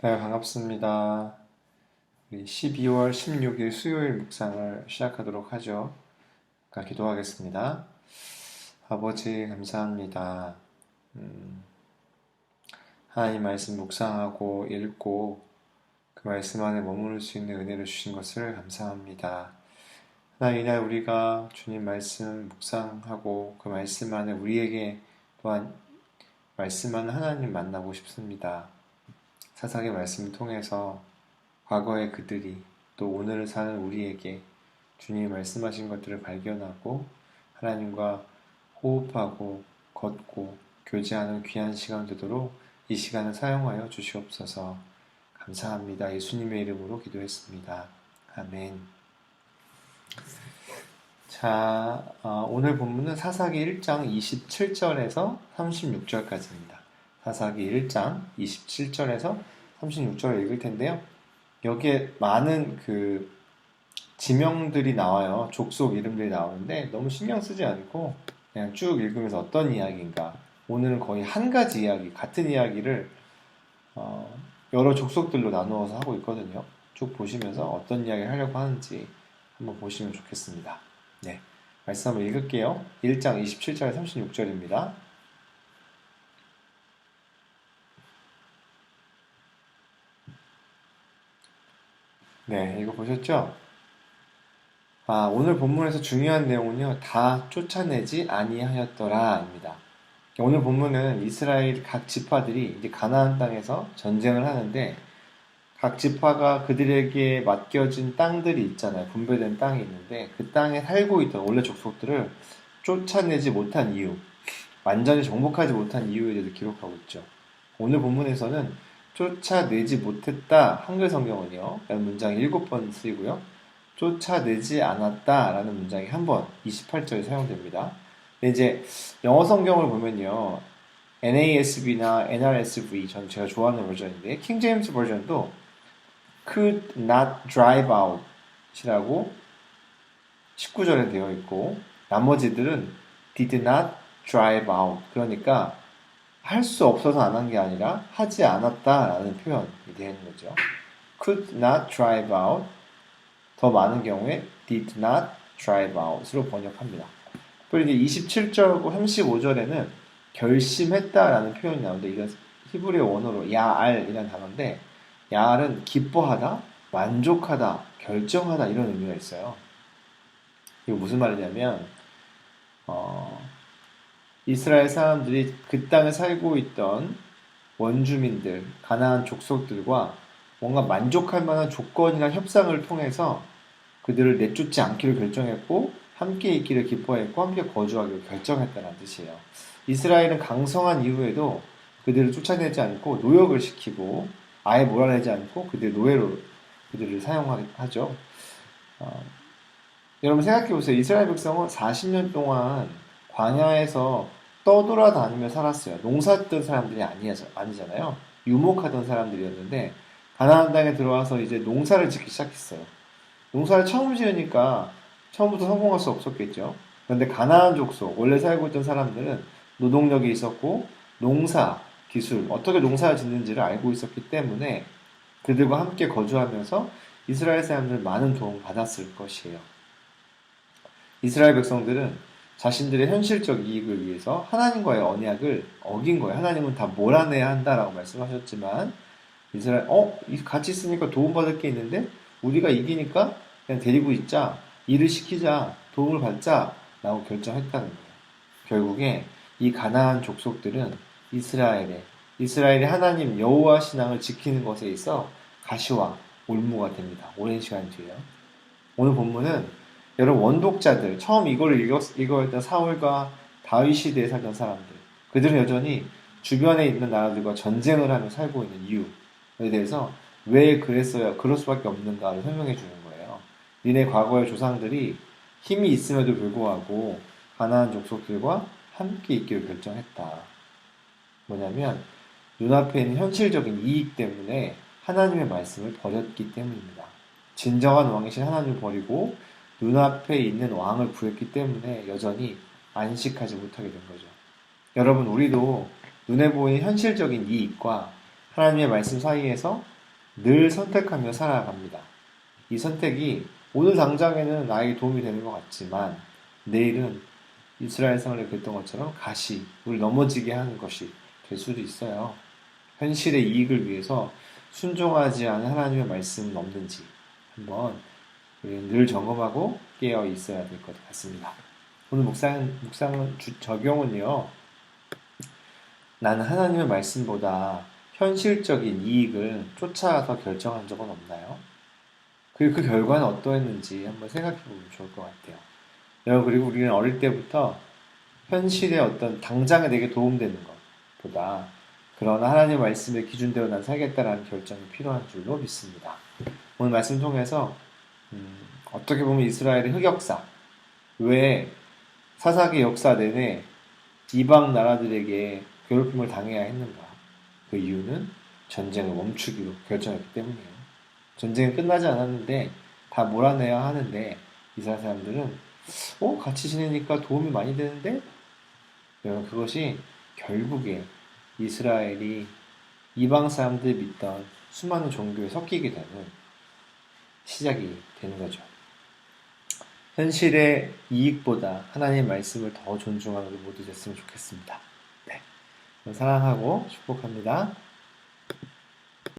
네, 반갑습니다. 우리 12월 16일 수요일 묵상을 시작하도록 하죠. 기도하겠습니다. 아버지, 감사합니다. 하나님 말씀 묵상하고 읽고 그 말씀 안에 머무를 수 있는 은혜를 주신 것을 감사합니다. 하나님, 이날 우리가 주님 말씀 묵상하고 그 말씀 안에 우리에게 또한 말씀하는 하나님 만나고 싶습니다. 사사기 말씀을 통해서 과거의 그들이 또 오늘을 사는 우리에게 주님이 말씀하신 것들을 발견하고 하나님과 호흡하고 걷고 교제하는 귀한 시간 되도록 이 시간을 사용하여 주시옵소서. 감사합니다. 예수님의 이름으로 기도했습니다. 아멘. 자, 오늘 본문은 사사기 1장 27절에서 36절까지입니다. 사사기 1장 27절에서 36절을 읽을 텐데요. 여기에 많은 지명들이 나와요. 족속 이름들이 나오는데 너무 신경 쓰지 않고 그냥 쭉 읽으면서 어떤 이야기인가. 오늘은 거의 한 가지 이야기, 같은 이야기를 여러 족속들로 나누어서 하고 있거든요. 쭉 보시면서 어떤 이야기를 하려고 하는지 한번 보시면 좋겠습니다. 네, 말씀 한번 읽을게요. 1장 27절 36절입니다. 네, 이거 보셨죠? 오늘 본문에서 중요한 내용은요, 다 쫓아내지 아니하였더라입니다. 오늘 본문은 이스라엘 각 지파들이 이제 가나안 땅에서 전쟁을 하는데 각 지파가 그들에게 맡겨진 땅들이 있잖아요. 분배된 땅이 있는데 그 땅에 살고 있던 원래 족속들을 쫓아내지 못한 이유, 완전히 정복하지 못한 이유에 대해서 기록하고 있죠. 오늘 본문에서는 쫓아내지 못했다, 한글 성경은요, 라는 문장이 7번 쓰이고요. 쫓아내지 않았다 라는 문장이 한 번, 28절에 사용됩니다. 근데 이제 영어 성경을 보면요, NASB나 NRSV, 전 제가 좋아하는 버전인데 킹 제임스 버전도 could not drive out 이라고 19절에 되어 있고 나머지들은 did not drive out, 그러니까 할 수 없어서 안 한 게 아니라 하지 않았다 라는 표현이 되는 거죠. could not drive out, 더 많은 경우에 did not drive out으로 번역합니다. 그리고 이제 27절하고 35절에는 결심했다라는 표현이 나오는데 이건 히브리어 원어로 야알이라는 단어인데 야알은 기뻐하다, 만족하다, 결정하다 이런 의미가 있어요. 이거 무슨 말이냐면 이스라엘 사람들이 그 땅에 살고 있던 원주민들, 가나안 족속들과 뭔가 만족할 만한 조건이나 협상을 통해서 그들을 내쫓지 않기로 결정했고 함께 있기를 기뻐했고 함께 거주하기로 결정했다는 뜻이에요. 이스라엘은 강성한 이후에도 그들을 쫓아내지 않고 노역을 시키고 아예 몰아내지 않고 그들의 노예로 그들을 사용하죠. 여러분 생각해보세요. 이스라엘 백성은 40년 동안 광야에서 떠돌아다니며 살았어요. 농사짓던 사람들이 아니잖아요. 유목하던 사람들이었는데 가나안 땅에 들어와서 이제 농사를 짓기 시작했어요. 농사를 처음 지으니까 처음부터 성공할 수 없었겠죠. 그런데 가나안 족속, 원래 살고 있던 사람들은 노동력이 있었고 농사, 기술, 어떻게 농사를 짓는지를 알고 있었기 때문에 그들과 함께 거주하면서 이스라엘 사람들 많은 도움을 받았을 것이에요. 이스라엘 백성들은 자신들의 현실적 이익을 위해서 하나님과의 언약을 어긴 거예요. 하나님은 다 몰아내야 한다라고 말씀하셨지만 이스라엘, 같이 있으니까 도움받을 게 있는데 우리가 이기니까 그냥 데리고 있자, 일을 시키자, 도움을 받자 라고 결정했다는 거예요. 결국에 이 가나안 족속들은 이스라엘의 하나님 여호와 신앙을 지키는 것에 있어 가시와 올무가 됩니다. 오랜 시간 뒤에요. 오늘 본문은 여러분 원독자들, 처음 이거를 읽었던 사울과 다윗 시대에 살던 사람들, 그들은 여전히 주변에 있는 나라들과 전쟁을 하며 살고 있는 이유에 대해서 왜 그럴 수밖에 없는가를 설명해 주는 거예요. 니네 과거의 조상들이 힘이 있음에도 불구하고 가나안 족속들과 함께 있기를 결정했다. 뭐냐면 눈앞에 있는 현실적인 이익 때문에 하나님의 말씀을 버렸기 때문입니다. 진정한 왕이신 하나님을 버리고 눈앞에 있는 왕을 구했기 때문에 여전히 안식하지 못하게 된 거죠. 여러분, 우리도 눈에 보이는 현실적인 이익과 하나님의 말씀 사이에서 늘 선택하며 살아갑니다. 이 선택이 오늘 당장에는 나에게 도움이 되는 것 같지만 내일은 이스라엘 성을 그랬던 것처럼 가시, 우리 넘어지게 하는 것이 될 수도 있어요. 현실의 이익을 위해서 순종하지 않은 하나님의 말씀은 없는지 한번 우리는 늘 점검하고 깨어 있어야 될 것 같습니다. 오늘 묵상 적용은요. 나는 하나님의 말씀보다 현실적인 이익을 쫓아가서 결정한 적은 없나요? 그리고 그 결과는 어떠했는지 한번 생각해 보면 좋을 것 같아요. 여러분, 그리고 우리는 어릴 때부터 현실의 어떤 당장에 내게 도움되는 것보다 그러나 하나님의 말씀의 기준대로 난 살겠다라는 결정이 필요한 줄로 믿습니다. 오늘 말씀 통해서 어떻게 보면 이스라엘의 흑역사, 왜 사사기 역사 내내 이방 나라들에게 괴롭힘을 당해야 했는가? 그 이유는 전쟁을 멈추기로 결정했기 때문이에요. 전쟁은 끝나지 않았는데 다 몰아내야 하는데 이스라엘 사람들은 같이 지내니까 도움이 많이 되는데 여러분 그것이 결국에 이스라엘이 이방 사람들이 믿던 수많은 종교에 섞이게 되는 시작이 되는 거죠. 현실의 이익보다 하나님의 말씀을 더 존중하는 우리 모두 됐으면 좋겠습니다. 네. 사랑하고 축복합니다.